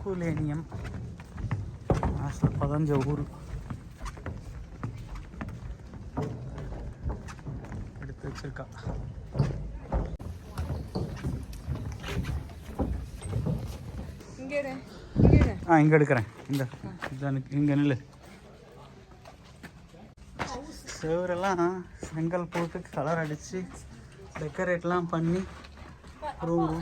ஹெர்குலேனியம் national பதஞ்ச ஊர் எடுத்து வச்சிருக்கா. இங்கே எடுக்கிறேன். இங்கே நில்லு. செவரெல்லாம் செங்கல் போட்டு கலர் அடித்து டெக்கரேட்லாம் பண்ணி ரூம்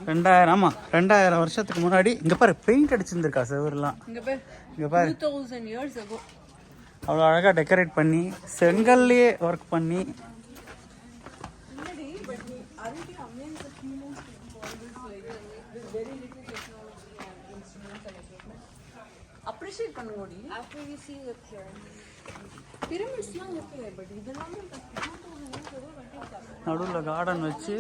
2000. ஆமாம், 2000 வருஷத்துக்கு முன்னாடி. இங்கே பாரு பெயிண்ட் அடிச்சிருந்துருக்கா செவரெல்லாம். இங்கே பாரு அவ்வளோ அழகாக டெக்கரேட் பண்ணி செங்கல்லையே ஒர்க் பண்ணி. நடுவில் கார்டன் வச்சு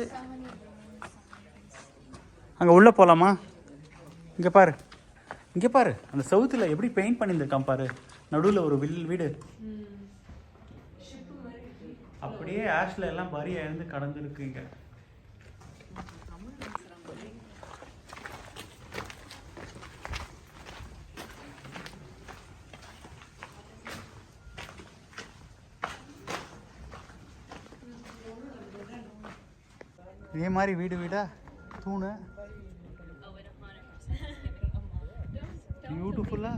அங்கே உள்ளே போகலாமா? இங்கே பாரு, இங்கே பாரு, அந்த சவுத்தில் எப்படி பெயிண்ட் பண்ணியிருந்திருக்கான் பாரு. நடுவில் ஒரு வீடு அப்படியே ஆஷ்ல எல்லாம் பரியா இருந்து கடந்துருக்கு. இங்கே இதே மாதிரி வீடு வீடா தூணு பியூட்டிஃபுல்லா.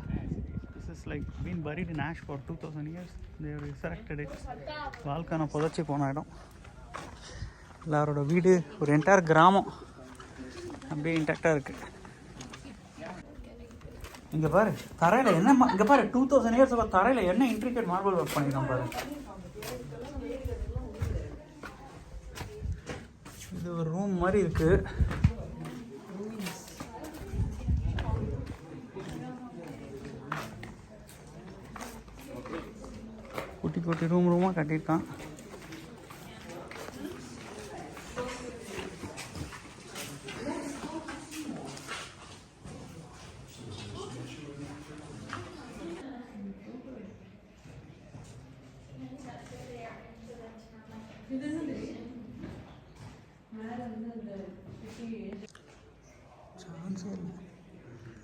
This is like been buried in ash for 2000 years. They have resurrected it. வால்கான புதைச்சி போன இடம். எல்லாரோட வீடு, ஒரு என்டையர் கிராமம் அப்படியே இன்டாக்டாக இருக்கு. இங்கே பாரு தரையில் என்ன, இங்கே பாரு 2000 years தரையில் என்ன இன்ட்ரிகேட் மார்பிள் ஒர்க் பண்ணியிருக்கான் பாரு. இது ஒரு ரூம் மாதிரி இருக்கு. குட்டி குட்டி ரூமாக கட்டியிருக்கான். சான்ஸே இல்லை,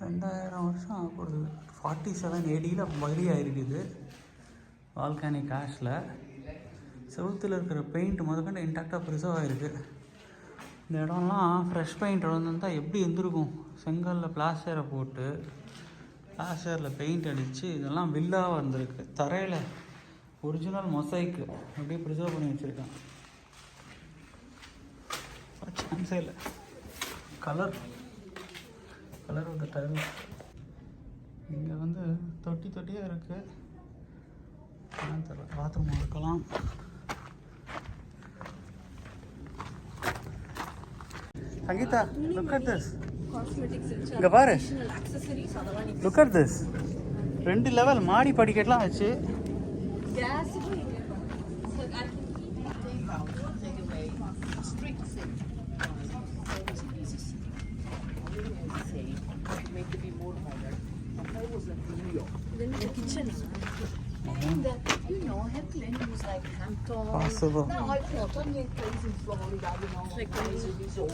2000 வருஷம் ஆகப்படுது. 47 AD பரி ஆகிருக்குது வால்கானிக் ஆஷில். செவுத்தில் இருக்கிற பெயிண்ட் முதற்கொண்டு இன்டாக்டாக ப்ரிசர்வ் ஆகிருக்கு. இந்த இடம்லாம் ஃப்ரெஷ் பெயிண்ட் வந்திருந்தால் எப்படி இருந்திருக்கும். செங்கலில் பிளாஸ்டரை போட்டு பிளாஸ்டரில் பெயிண்ட் அடித்து இதெல்லாம் வில்லாக வந்திருக்கு. தரையில் ஒரிஜினல் மொசைக்கு அப்படியே ப்ரிசர்வ் பண்ணி வச்சுருக்கான். சான்ஸே இல்லை. Colour of the tile. இங்கே வந்து தொட்டியாக இருக்குது. தெரியல, பாத்ரூம் இருக்கலாம். Sangeetha, look at this. இங்கே பாரு, look at this. 2 லெவல் மாடி படிக்கட்டெலாம் வச்சு possible. No, I thought when they plays in Florida, you know, like crazy resort.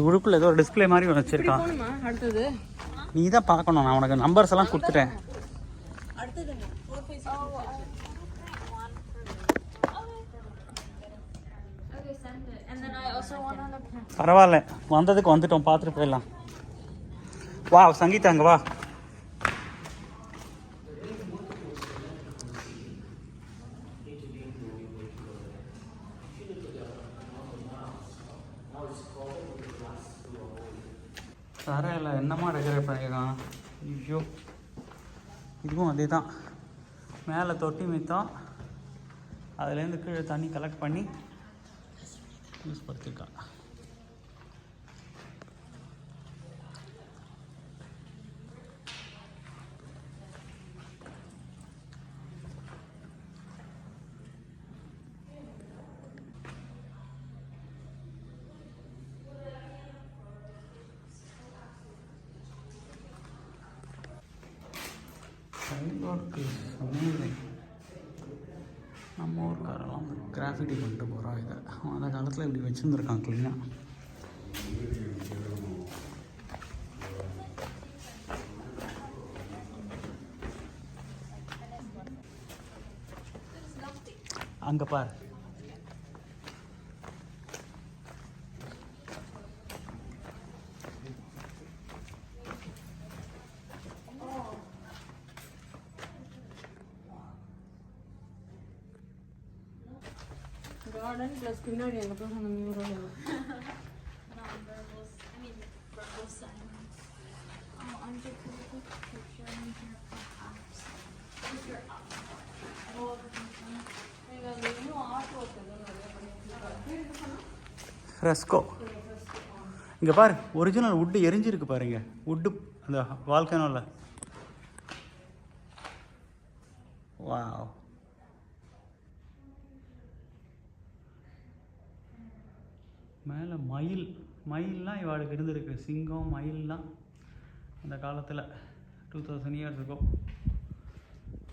உடுப்புல ஏதோ ஒரு டிஸ்பிளே மாதிரி ஒன்று வச்சிருக்கான். அடுத்தது நீ தான் பார்க்கணும். நான் உனக்கு நம்பர்ஸ் எல்லாம் கொடுத்துட்டேன். பரவாயில்ல, வந்ததுக்கு வந்துட்டோம், பார்த்துட்டு போயிடலாம். வா சங்கீதா, அங்கே வா. தரையில் என்னமா டெக்கரேட் பண்ணியிருக்கான். ஐயோ, இதுவும் அதே தான். மேலே தொட்டி மித்தம், அதுலேருந்து கீழே தண்ணி கலெக்ட் பண்ணி யூஸ் படுத்திருக்கான். Tile work is amazing. நம்ம ஊருக்காரெல்லாம் கிராஃபிட்டி பண்ணிட்டு போகிறோம். இதை அந்த காலத்தில் இப்படி வச்சுருந்துருக்கான் க்ளீனாக. அங்கே பார். Garden plus பின்னாடி அங்க போய் அந்த மியூரல். ஃப்ரெஸ்கோ. இங்கே பாரு, ஒரிஜினல் வுட்டு எரிஞ்சிருக்கு பாருங்க. வுட்டு அந்த வால்கனோவில். வாவ். மேலே மயில்லாம் இவாளுக்கு இருந்திருக்கு. சிங்கம் மயில்லாம் அந்த காலத்தில் 2000 years ago.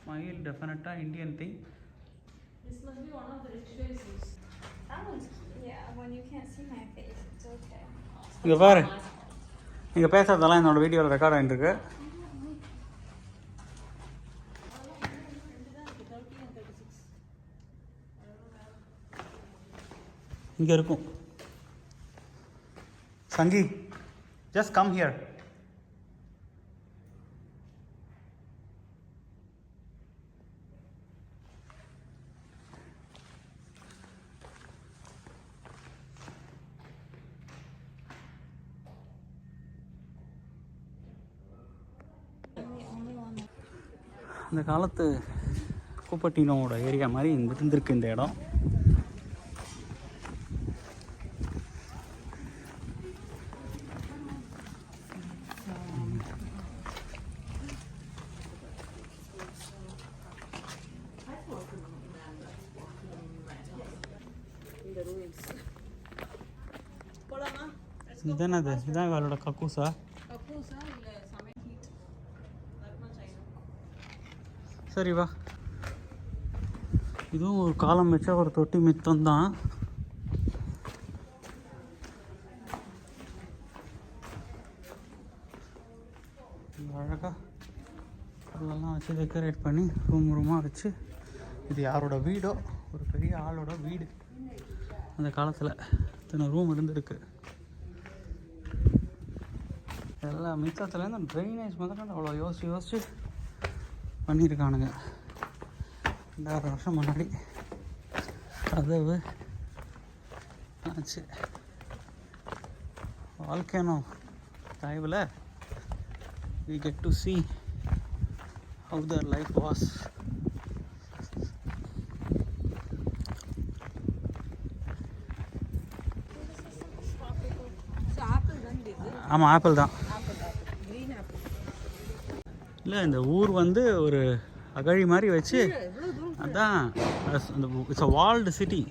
மயில் டெஃபினட்டாக Indian thing. This must be one of the rich faces. That one's yeah. When you can't see my face, it's okay. இங்கே பாரு, நீங்கள் பேசுகிறதெல்லாம் என்னோடய வீடியோவில் ரெக்கார்ட் ஆகிட்டுருக்கு. இங்கே இருக்கும். சங்கி, just come here. அந்த காலத்து கூப்பட்டினோட ஏரியா மாதிரி இருந்திருக்கு இந்த இடம். இதென்னது? இதான் இவளோட கக்கூசா? கக்கூசா இல்ல சமையல் ஹீட் லக்னோ சைனா. சரி வா. இதுவும் ஒரு காலம் வச்சா ஒரு தொட்டி மித்தம் தான். அழகாக அதெல்லாம் வச்சு டெக்கரேட் பண்ணி ரூமாக வச்சு. இது யாரோட வீடோ, ஒரு பெரிய ஆளோட வீடு. அந்த காலத்தில் இத்தனை ரூம் இருந்திருக்கு. எல்லா மித்தத்துலேருந்து அந்த ட்ரைனேஜ் முதல்ல அவ்வளோ யோசிச்சு பண்ணியிருக்கானுங்க. 2000 வருஷம் முன்னாடி கதவு ஆச்சு. வால்கேனோ டைவில் we get to see how their life was. ஆமாம், ஆப்பிள் தான். இல்லை, இந்த ஊர் வந்து ஒரு அகழி மாதிரி வச்சு அதான். It's a walled city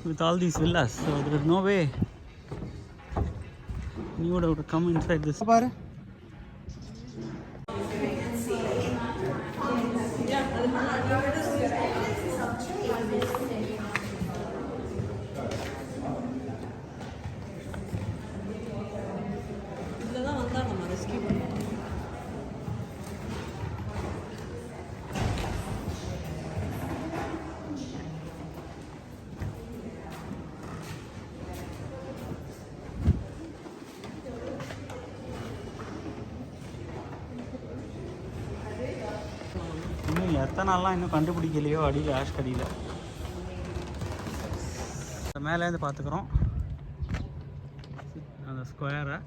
with all these villas. So there is no way you would have to come inside this. பாரு, இதெல்லாம் வந்தா நம்ம ரெஸ்கியூ பண்ணுவோம். இன்னும் எத்தனை நாள்லாம் இன்னும் கண்டுபிடிக்கலையோ அடியில் ஆஷ் கடியில். மேலேருந்து பார்த்துக்குறோம் அந்த ஸ்கொயரை.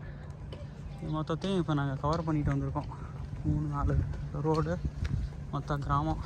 மொத்தத்தையும் இப்போ நாங்கள் கவர் பண்ணிட்டு வந்திருக்கோம். 3-4 ரோடு, மொத்த கிராமம்.